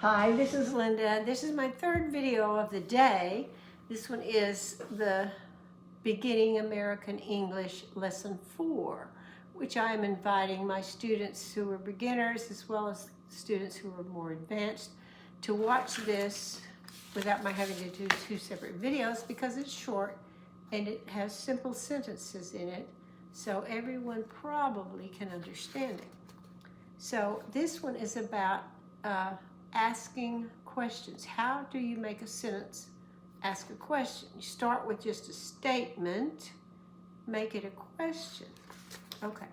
Hi, this is Linda. This is my third video of the day. This one is the Beginning American English Lesson 4, which I am inviting my students who are beginners as well as students who are more advanced to watch this without my having to do two separate videos because it's short and it has simple sentences in it, so everyone probably can understand it. So this one is about asking questions. How do you make a sentence ask a question? You start with just a statement, make it a question. Okay.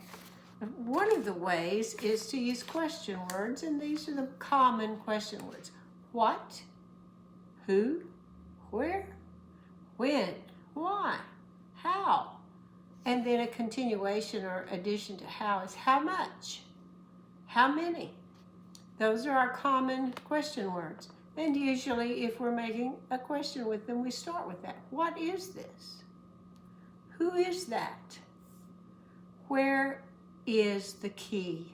One of the ways is to use question words, and these are the common question words. What, who, where, when, why, how. And then a continuation or addition to how is how much, how many. Those are our common question words. And usually if we're making a question with them, we start with that. What is this? Who is that? Where is the key?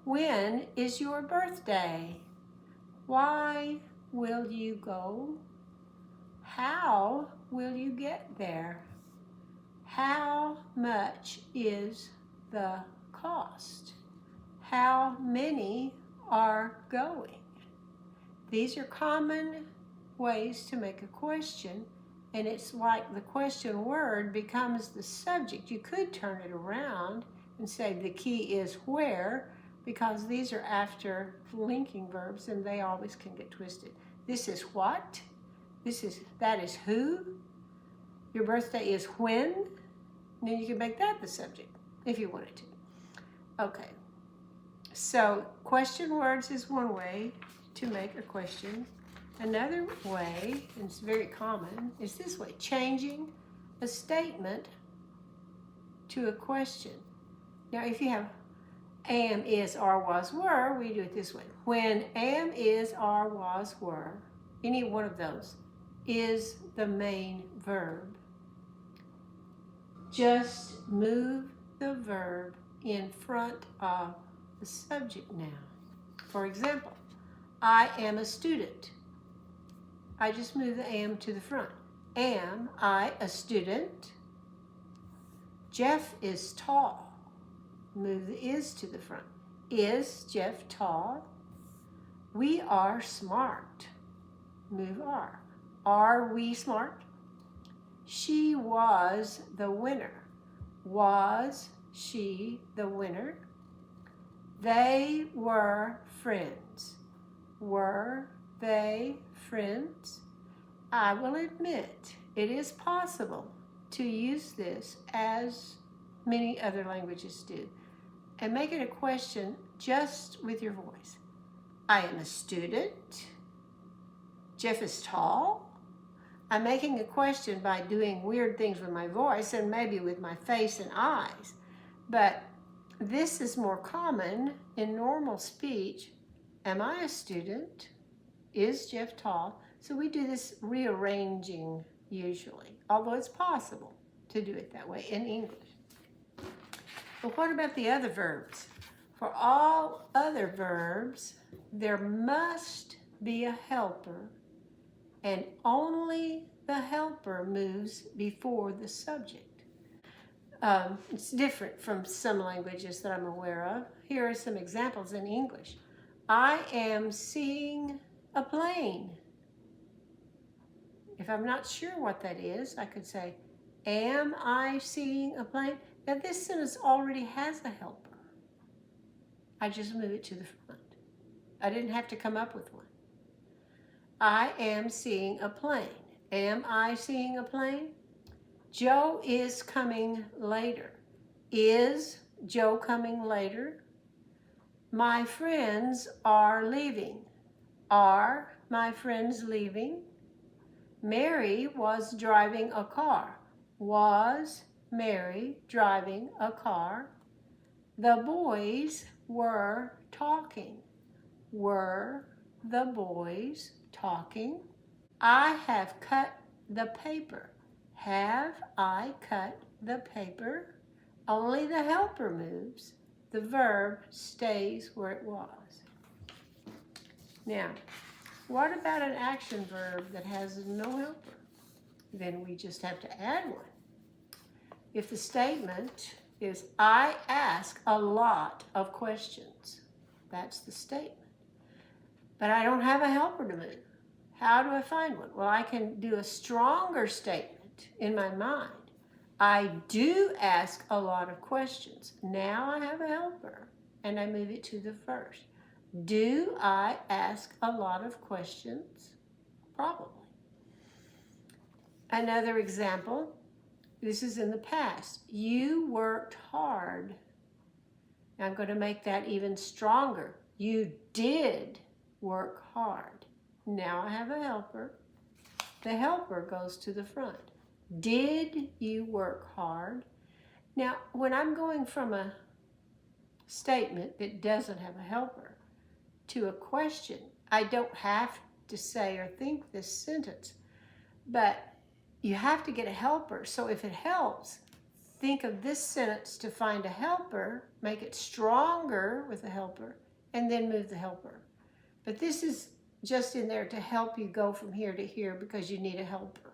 When is your birthday? Why will you go? How will you get there? How much is the cost? How many are going? These are common ways to make a question, and it's like the question word becomes the subject. You could turn it around and say the key is where, because these are after linking verbs and they always can get twisted. This is what, that is who, your birthday is when, and then you can make that the subject if you wanted to. Okay. So question words is one way to make a question. Another way, and it's very common, is this way, changing a statement to a question. Now if you have am, is, are, was, were, we do it this way. When am, is, are, was, were, any one of those is the main verb, just move the verb in front of the subject noun. For example, I am a student. I just move the am to the front. Am I a student? Jeff is tall. Move the is to the front. Is Jeff tall? We are smart. Move are. Are we smart? She was the winner. Was she the winner? They were friends. Were they friends? I will admit it is possible to use this as many other languages do and make it a question just with your voice. I am a student. Jeff is tall. I'm making a question by doing weird things with my voice and maybe with my face and eyes, but this is more common in normal speech. Am I a student? Is Jeff tall? So we do this rearranging usually, although it's possible to do it that way in English. But what about the other verbs? For all other verbs, there must be a helper, and only the helper moves before the subject. It's different from some languages that I'm aware of. Here are some examples in English. I am seeing a plane. If I'm not sure what that is, I could say, am I seeing a plane? Now this sentence already has a helper. I just move it to the front. I didn't have to come up with one. I am seeing a plane. Am I seeing a plane? Joe is coming later. Is Joe coming later? My friends are leaving. Are my friends leaving? Mary was driving a car. Was Mary driving a car? The boys were talking. Were the boys talking? I have cut the paper. Have I cut the paper? Only the helper moves. The verb stays where it was. Now, what about an action verb that has no helper? Then we just have to add one. If the statement is, I ask a lot of questions, that's the statement. But I don't have a helper to move. How do I find one? Well, I can do a stronger statement in my mind. I do ask a lot of questions. Now I have a helper, and I move it to the first. Do I ask a lot of questions? Probably. Another example, this is in the past. You worked hard. I'm going to make that even stronger. You did work hard. Now I have a helper. The helper goes to the front. Did you work hard? Now, when I'm going from a statement that doesn't have a helper to a question, I don't have to say or think this sentence, but you have to get a helper. So if it helps, think of this sentence to find a helper, make it stronger with a helper, and then move the helper. But this is just in there to help you go from here to here because you need a helper.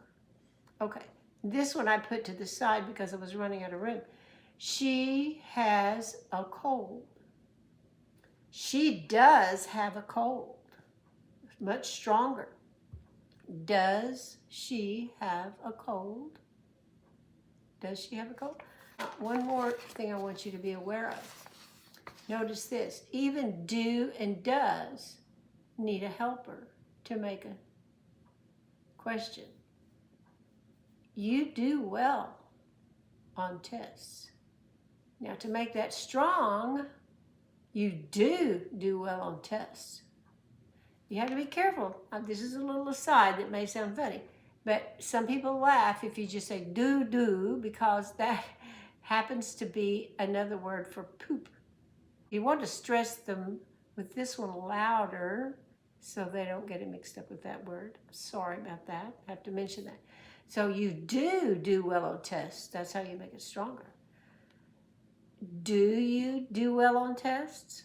Okay, this one I put to the side because I was running out of room. She has a cold. She does have a cold. Much stronger. Does she have a cold? Does she have a cold? One more thing I want you to be aware of. Notice this. Even do and does need a helper to make a question. You do well on tests. Now, to make that strong, you do well on tests. You have to be careful. This is a little aside that may sound funny, but some people laugh if you just say do because that happens to be another word for poop. You want to stress them with this one louder so they don't get it mixed up with that word. Sorry about that. I have to mention that. So you do well on tests. That's how you make it stronger. Do you do well on tests?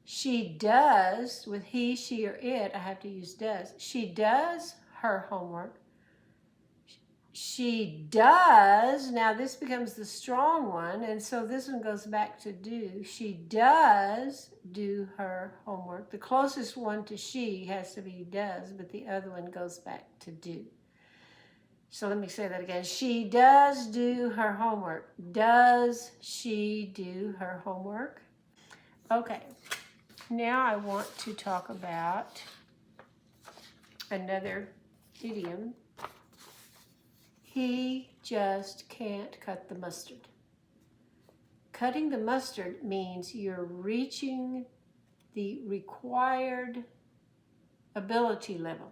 She does, with he, she, or it, I have to use does. She does her homework. She does, now this becomes the strong one, and so this one goes back to do. She does do her homework. The closest one to she has to be does, but the other one goes back to do. So let me say that again. She does do her homework. Does she do her homework? Okay, now I want to talk about another idiom. He just can't cut the mustard. Cutting the mustard means you're reaching the required ability level.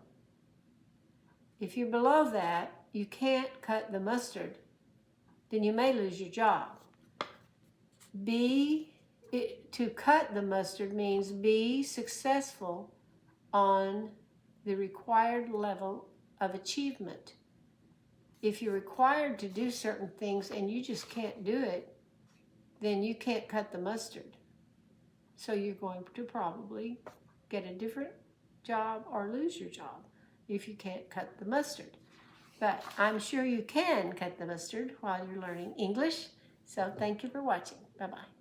If you're below that, you can't cut the mustard, then you may lose your job. To cut the mustard means be successful on the required level of achievement. If you're required to do certain things and you just can't do it, then you can't cut the mustard. So you're going to probably get a different job or lose your job if you can't cut the mustard. But I'm sure you can cut the mustard while you're learning English. So thank you for watching. Bye-bye.